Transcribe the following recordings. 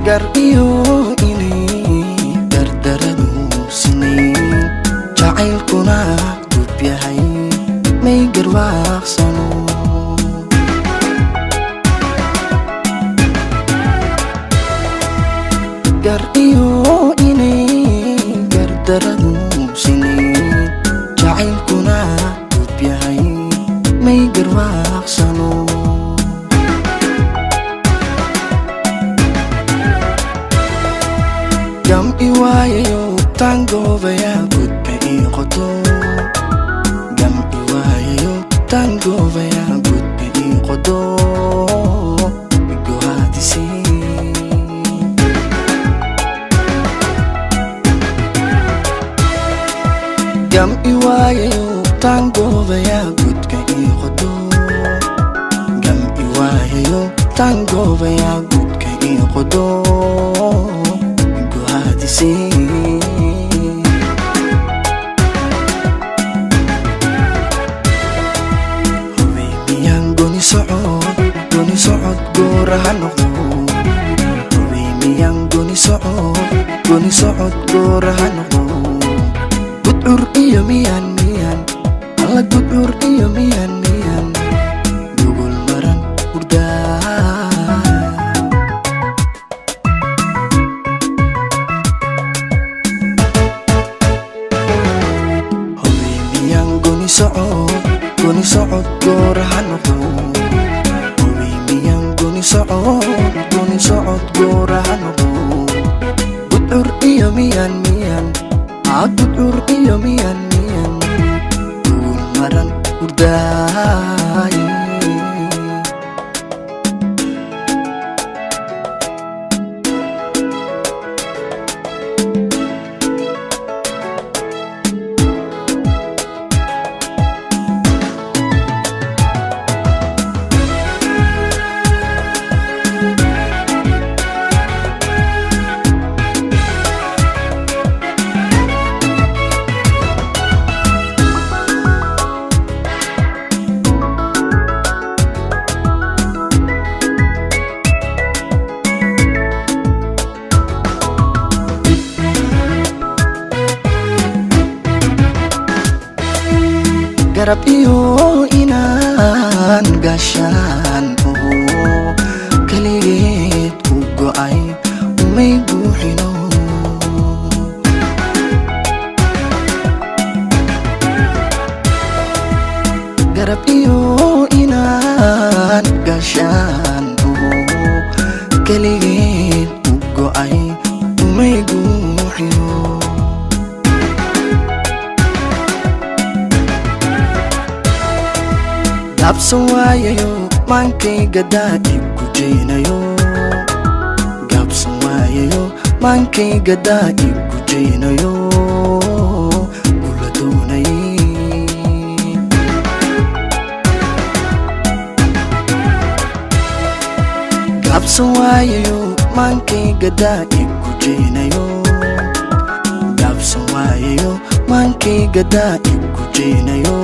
gar iyo inay dardaradu sinayn jacaylkuna gub yahay may garwaaqsano gar iyo inay dardaradu sinayn jacaylkuna gub yahay may garwaaqsano gam iwaayayo tangoobaya gudba ii qoto gam iwaayayo tangoobaya gudba ii qodo igohaadisi gam iwaayayo tangoobaya gudka ii qodo gam iwaayayo tangoobaya gudka ii qodo hubeymiyan goni socod gooraha noqdo hubeymiyan goni socod gooraha noqdo gudcur iyo miyan alla gudcur iyo miyan gogol maran hurdaa goni socod gooraha noqdo hubeymiyan goni socod gooraha noqdo gudcur iyo miyan gudcur iyo miyan gogol maran hurdaay garab iyo inaan gaashaan kaligeed ku go'ay umay buuxino garab iyo inaan gaashaan kaligeed ku go'ay umay buuxino gaabsan waayayo maankayga daa'ib ku jeynayo gaabsan waayayo maankayga daa'ib ku jeynayo ula doonayay gaabsan waayayo maankayga daa'ib ku jeynayo gaabsan waayayo maankayga daa'ib ku jeynayo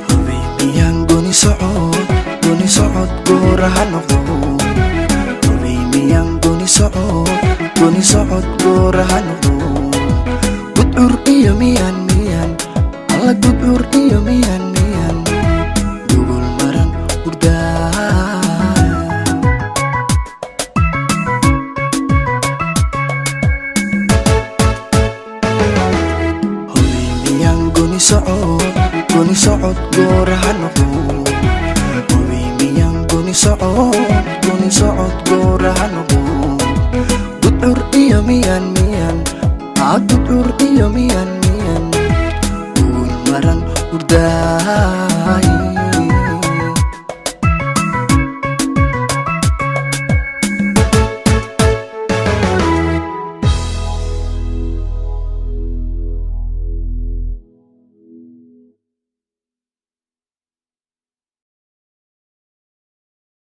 hubeymiyan goni socod gooraha noqdo hubeymiyan goni socod gooraha noqdo gudcur iyo miyan alla gudcur iyo miyan gogol maran hurdaa goni socod gooraha noqdo hubeymiyan goni socod gooraha noqdo gudcur iyo miyan gudcur iyo miyan gogol maran hurdaay